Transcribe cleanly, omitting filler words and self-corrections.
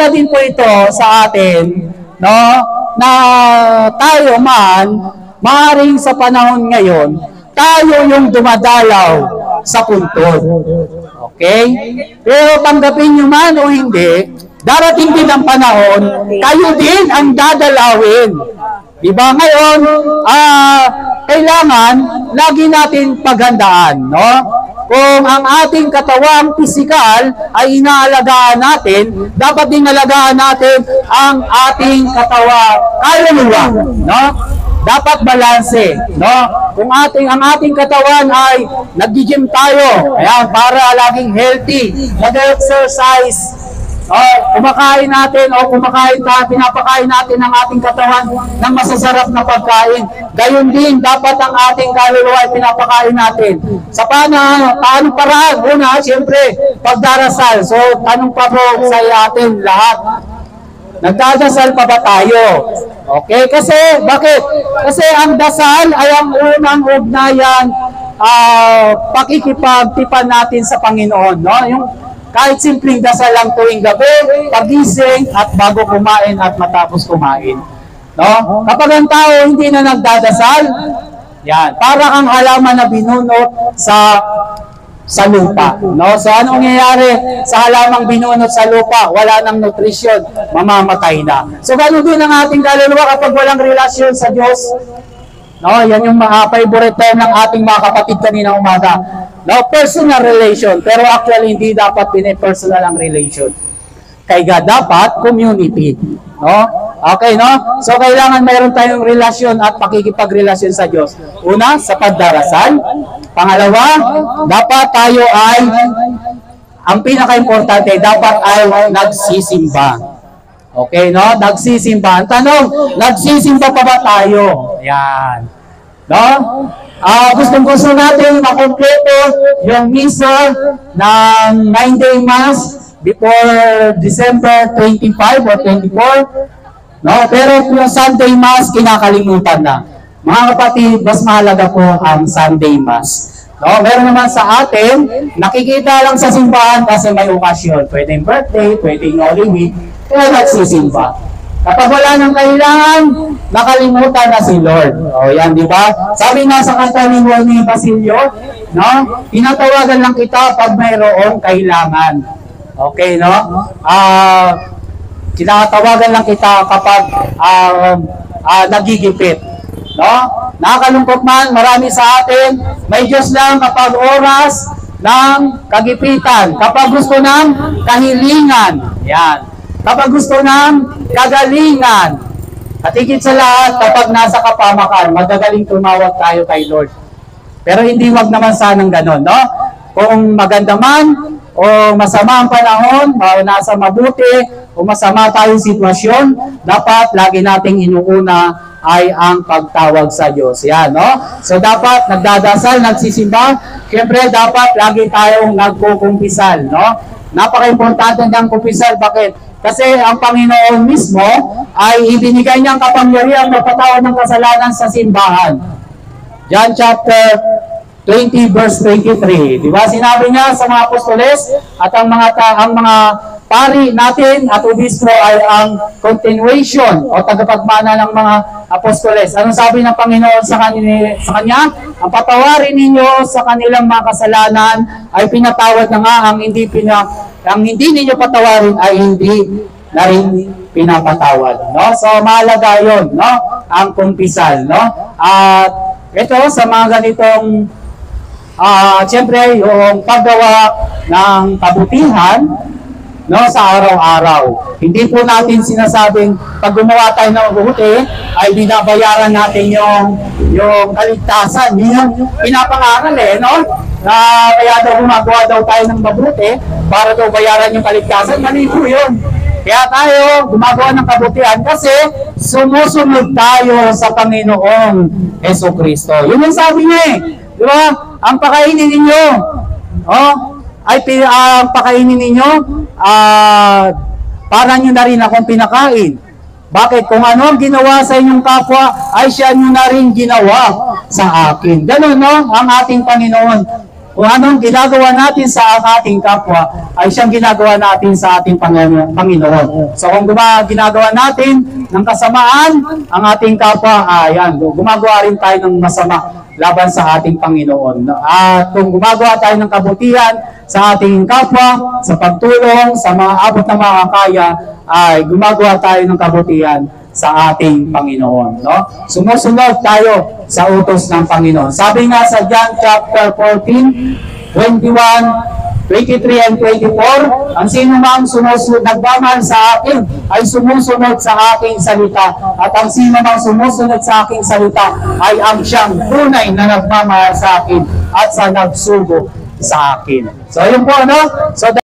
Maalala din po ito sa atin, no, na tayo man, maaaring sa panahon ngayon, tayo yung dumadalaw sa puntod. Okay? Pero tanggapin nyo man o hindi, darating din ang panahon, kayo din ang dadalawin. Diba? Ngayon, kailangan lagi natin paghandaan, no? Kung ang ating katawang pisikal ay inaalagaan natin, dapat din alagaan natin ang ating katawang kaluluwa, no? Dapat balanse, no? Kung ang ating katawan ay nag-gym tayo, ayan, para laging healthy, nag-exercise, kumakain natin pinapakain natin ang ating katawan ng masasarap na pagkain. Gayon din, dapat ang ating kaluluwa ay pinapakain natin. Sa paano paraan? Una, siyempre, pagdarasal. So, tanong pa po sa atin lahat, nagdadasal pa ba tayo? Okay? Kasi, bakit? Kasi ang dasal ay ang unang ugnayan, pakikipagtipan natin sa Panginoon, no? Yung kahit simpleng dasal lang tuwing gabi, pagising, at bago kumain at matapos kumain. No? Kapag ang tao hindi na nagdadasal, yan, para kang halaman na binunot sa lupa. No? So anong nangyayari sa halamang binunot sa lupa? Wala nang nutrisyon, mamamatay na. So gano'n din ang ating kaluluwa kapag walang relasyon sa Diyos. No, yan yung favorite term ng ating mga kapatid kanina umaga. No, personal relation. Pero actually, hindi dapat personal ang relation. Kaya dapat community. No? Okay, no? So, kailangan mayroon tayong relasyon at pakikipagrelasyon sa Diyos. Una, sa pagdarasal. Pangalawa, dapat tayo ay, ang pinaka-importante, dapat ay nagsisimba. Okay, no? Nagsisimba. Ang tanong, nagsisimba pa ba tayo? Yan. No? Gusto natin makompleto yung misa ng 9-day Mass before December 25 or 24. No? Pero yung Sunday Mass, kinakalimutan na. Mga kapatid, mas mahalaga po ang Sunday Mass. No, meron naman sa atin, nakikita lang sa simbahan kasi may okasyon. Pwedeng birthday, pwedeng Holy Week, kaya nagsisimba. Kapag wala nang kailangan, nakalimutan na si Lord. O yan, di ba? Sabi nga sa kanta ni Juan Basilio, no? Tinatawagan lang kita pag mayroong kailangan. Okay, no? Tinatawagan lang kita kapag nagigipit. No? Nakakalungkot man, marami sa atin, may Diyos lang kapag oras ng kagipitan, kapag gusto ng kahilingan, yan. Kapag gusto ng kagalingan, at higit sa lahat, kapag nasa kapamakan, magagaling tumawag tayo kay Lord. Pero hindi wag naman sanang ganon, no? Kung maganda man, o masama ang panahon, nasa mabuti, o masama tayong sitwasyon, dapat lagi nating inuuna ay ang pagtawag sa Diyos. Yan, no? So, dapat nagdadasal, nagsisimba. Siyempre, dapat lagi tayong nagkukumpisal, no? Napaka-importante ng kumpisal. Bakit? Kasi ang Panginoon mismo ay ibinigay niyang kapangyarihan magpatawad ng kasalanan sa simbahan. John chapter 20 verse 23. Di ba? Sinabi niya sa mga apostoles at ang mga pari natin at obispo ay ang continuation o tagapagmana ng mga apostoles. Anong sabi ng Panginoon sa kanya? Ang patawarin ninyo sa kanilang mga kasalanan ay pinatawad na nga, ang hindi ninyo patawarin ay hindi na rin pinapatawad. No? So mahalaga yun, no? Ang kumpisal. No? At ito sa mga ganitong siyempre yung paggawa ng kabutihan, no, sa araw-araw. Hindi po natin sinasabing pag gumawa tayo ng mabuti ay binabayaran natin yung kaligtasan. Yung pinapangaral no? Na kaya daw gumagawa daw tayo ng mabuti para daw bayaran yung kaligtasan. Mali po yun. Kaya tayo gumagawa ng kabutihan kasi sumusunod tayo sa Panginoong Jesucristo. Yun ang sabi niya Di ba? Ang pakainin ninyo, ang pakainin ninyo, para nyo na rin akong pinakain. Bakit? Kung ano ang ginawa sa inyong kapwa, ay siya nyo na rin ginawa sa akin. Ganun, no? Ang ating Panginoon. kung anong ginagawa natin sa ating kapwa, ay siyang ginagawa natin sa ating Panginoon. So kung ginagawa natin ng kasamaan ang ating kapwa, ayan, gumagawa rin tayo ng masama laban sa ating Panginoon. At kung gumagawa tayo ng kabutihan sa ating kapwa, sa pagtulong, sa mga abot na makakaya, ay gumagawa tayo ng kabutihan sa ating Panginoon. No? Sumusunod tayo sa utos ng Panginoon. Sabi nga sa John chapter 14, 21, 23 and 24, ang sino mang nagmamahal sa akin ay sumusunod sa aking salita. At ang sino mang sumusunod sa aking salita ay ang siyang tunay na nagmamahal sa akin at sa nagsugo sa akin. So, yun po, ano? So,